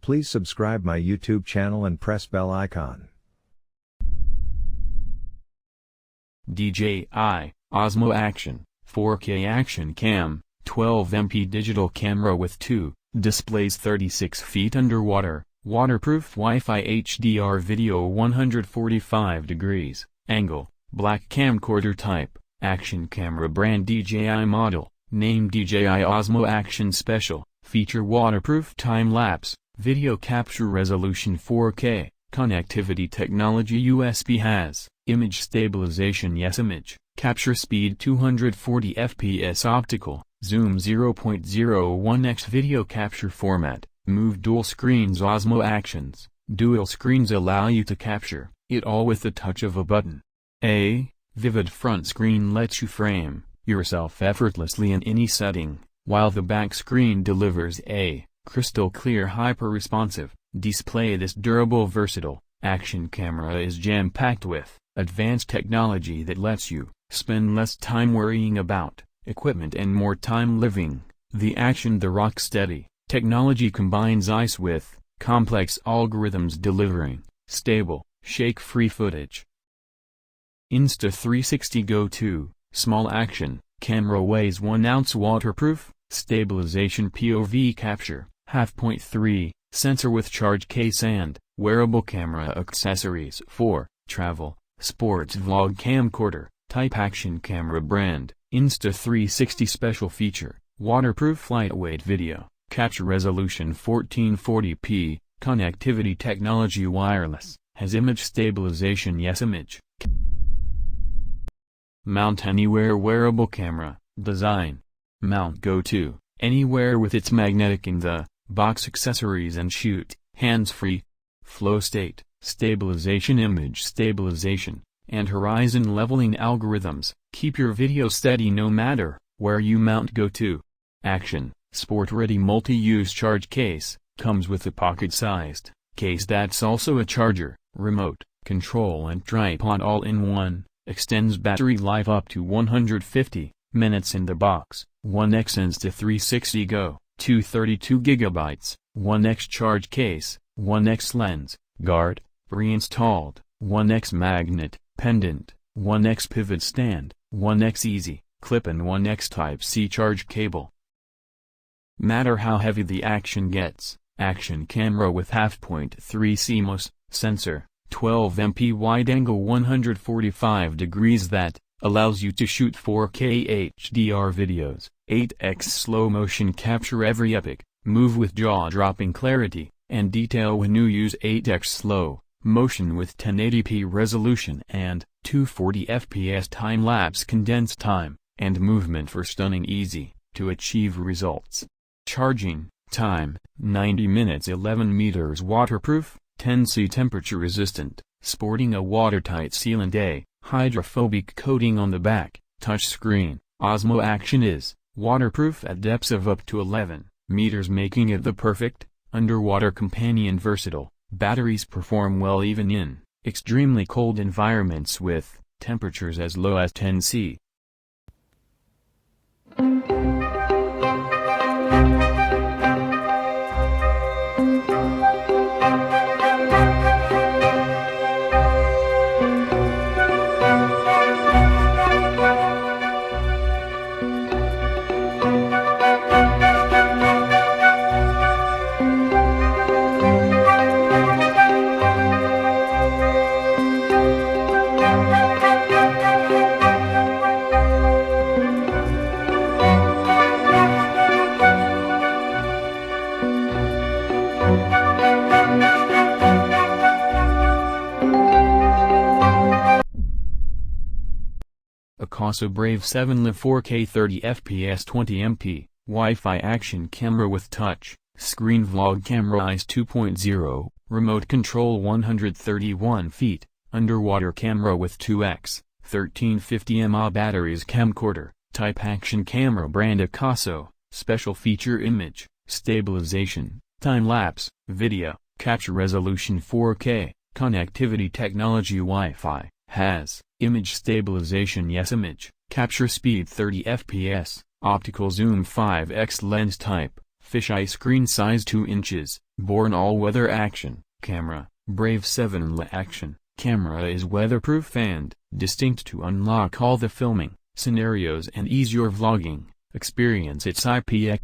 Please subscribe my YouTube channel and press bell icon. DJI Osmo Action 4K Action Cam, 12MP digital camera with 2 displays, 36 feet underwater, waterproof Wi-Fi HDR video, 145 degrees, angle, black camcorder type, action camera brand DJI model, name DJI Osmo Action Special, feature waterproof time-lapse, video capture resolution 4K, connectivity technology USB has, image stabilization yes, image, capture speed 240 fps optical, zoom 0.01x, video capture format, move dual screens. Osmo Actions, dual screens allow you to capture it all with the touch of a button. A vivid front screen lets you frame yourself effortlessly in any setting, while the back screen delivers a crystal clear hyper-responsive display. This durable versatile action camera is jam-packed with advanced technology that lets you spend less time worrying about equipment and more time living the action. The rock-steady technology combines ice with complex algorithms, delivering stable, shake-free footage. Insta360 GO 2 small action camera weighs 1 ounce, waterproof, stabilization POV capture, 0.3 sensor with charge case and wearable camera accessories for travel, sports, vlog, camcorder type. Action camera brand, Insta360 special feature, waterproof lightweight video, capture resolution 1440p, connectivity technology wireless, has image stabilization yes, image. Mount anywhere wearable camera, design. Mount Go 2, anywhere with its magnetic in the box accessories and shoot, hands-free. Flow state, stabilization, image stabilization, and horizon leveling algorithms, keep your video steady no matter where you mount. Go 2 Action, sport-ready multi-use charge case, comes with a pocket-sized case that's also a charger, remote control and tripod all in one, extends battery life up to 150 minutes in the box. 1x Insta360 GO, 232 GB, 1x charge case, 1x lens, guard, pre-installed, 1x magnet, pendant, 1x pivot stand, 1x easy clip and 1x Type-C charge cable. Matter how heavy the action gets, action camera with 0.3 CMOS sensor, 12MP wide angle, 145 degrees that allows you to shoot 4K HDR videos, 8x slow motion capture every epic move with jaw-dropping clarity and detail when you use 8x slow motion with 1080p resolution and 240 fps time-lapse, condensed time and movement for stunning easy to achieve results. Charging time, 90 minutes, 11 meters, waterproof, 10°C temperature resistant, sporting a watertight seal and a hydrophobic coating on the back. Touch screen, Osmo Action is waterproof at depths of up to 11 meters, making it the perfect underwater companion. Versatile, batteries perform well even in extremely cold environments with temperatures as low as 10°C. AKASO Brave 7 Live 4K 30 fps 20MP, Wi-Fi action camera with touch screen, vlog camera, ISE 2.0, remote control, 131 feet, underwater camera with 2x 1350 mAh batteries, camcorder type. Action camera brand AKASO, special feature, image stabilization, time-lapse video, capture resolution 4K, connectivity technology Wi-Fi, has image stabilization yes, image, capture speed 30 fps, optical zoom 5x lens type, fisheye screen size 2 inches, Born all-weather action camera, Brave 7 Action camera is weatherproof and distinct to unlock all the filming scenarios and ease your vlogging experience. Its IPX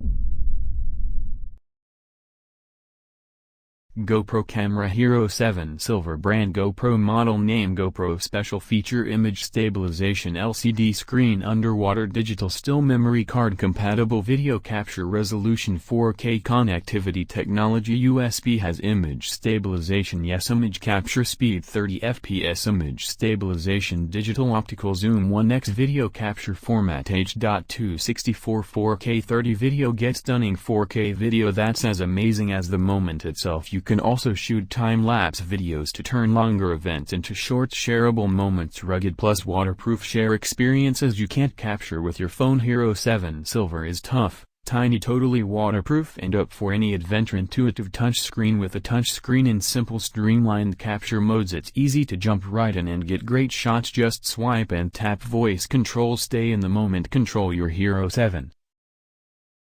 GoPro Camera Hero 7 Silver brand GoPro model name GoPro special feature image stabilization LCD screen underwater digital still memory card compatible video capture resolution 4K connectivity technology USB has image stabilization yes image capture speed 30 fps image stabilization digital optical zoom 1x video capture format H.264 4K 30 video get stunning 4K video that's as amazing as the moment itself. You can also shoot time-lapse videos to turn longer events into short shareable moments. Rugged plus waterproof share experiences you can't capture with your phone. Hero 7 Silver is tough, tiny, totally waterproof and up for any adventure. Intuitive touchscreen with a touchscreen in simple streamlined capture modes. It's easy to jump right in and get great shots. Just swipe and tap. Voice control stay in the moment. Control your Hero 7.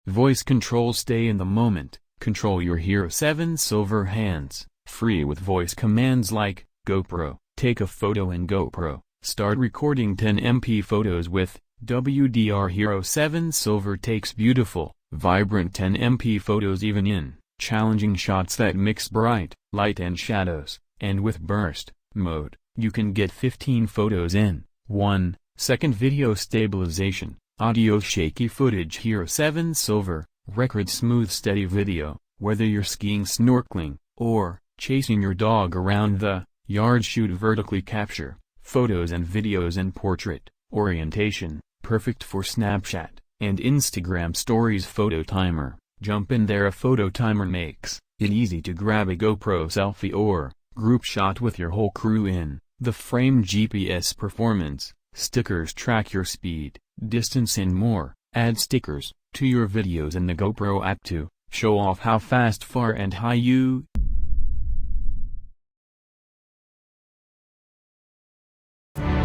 Voice control stay in the moment. Control your Hero 7 Silver hands, free with voice commands like, GoPro, take a photo in GoPro, start recording 10MP photos with, WDR. Hero 7 Silver takes beautiful, vibrant 10MP photos even in, challenging shots that mix bright, light and shadows, and with burst mode, you can get 15 photos in 1 second. Video stabilization, audio shaky footage. Hero 7 Silver, record smooth steady video, whether you're skiing, snorkeling, or chasing your dog around the yard. Shoot vertically, capture photos and videos in portrait orientation, perfect for Snapchat and Instagram stories. Photo timer, jump in there. A photo timer makes it easy to grab a GoPro selfie or group shot with your whole crew in the frame. GPS performance, stickers track your speed, distance and more. Add stickers to your videos in the GoPro app to show off how fast, far and high you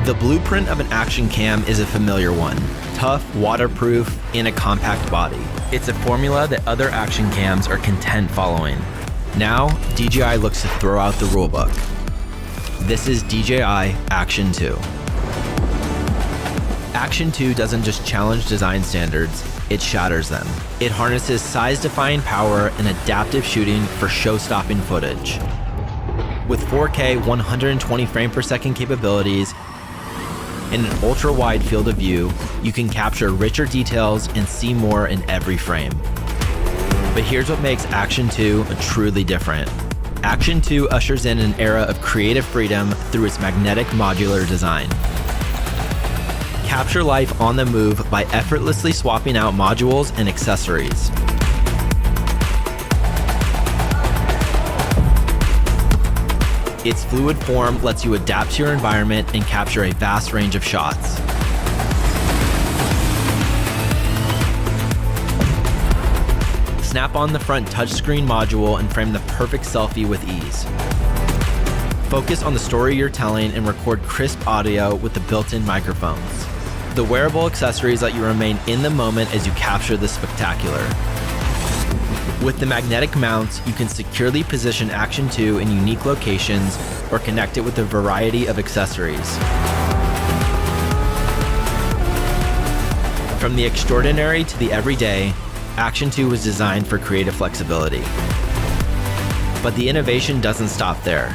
The blueprint of an action cam is a familiar one. Tough, waterproof, and a compact body. It's a formula that other action cams are content following. Now, DJI looks to throw out the rulebook. This is DJI Action 2. Action 2 doesn't just challenge design standards, it shatters them. It harnesses size-defying power and adaptive shooting for show-stopping footage. With 4K 120 frame per second capabilities and an ultra-wide field of view, you can capture richer details and see more in every frame. But here's what makes Action 2 truly different. Action 2 ushers in an era of creative freedom through its magnetic modular design. Capture life on the move by effortlessly swapping out modules and accessories. Its fluid form lets you adapt to your environment and capture a vast range of shots. Snap on the front touchscreen module and frame the perfect selfie with ease. Focus on the story you're telling and record crisp audio with the built-in microphones. The wearable accessories let you remain in the moment as you capture the spectacular. With the magnetic mounts, you can securely position Action 2 in unique locations or connect it with a variety of accessories. From the extraordinary to the everyday, Action 2 was designed for creative flexibility. But the innovation doesn't stop there.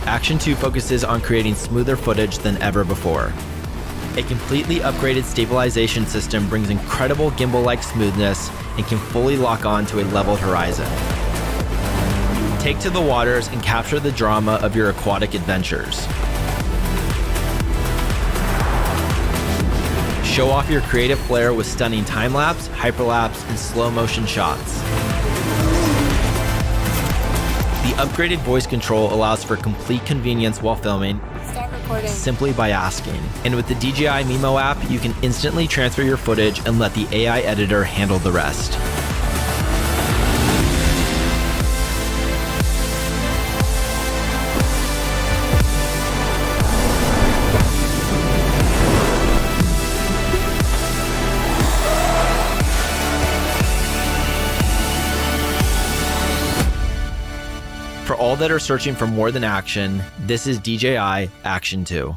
Action 2 focuses on creating smoother footage than ever before. A completely upgraded stabilization system brings incredible gimbal-like smoothness and can fully lock on to a leveled horizon. Take to the waters and capture the drama of your aquatic adventures. Show off your creative flair with stunning time-lapse, hyperlapse, and slow-motion shots. The upgraded voice control allows for complete convenience while filming, simply by asking. And with the DJI Mimo app, you can instantly transfer your footage and let the AI editor handle the rest. For all that are searching for more than action, this is DJI Action 2.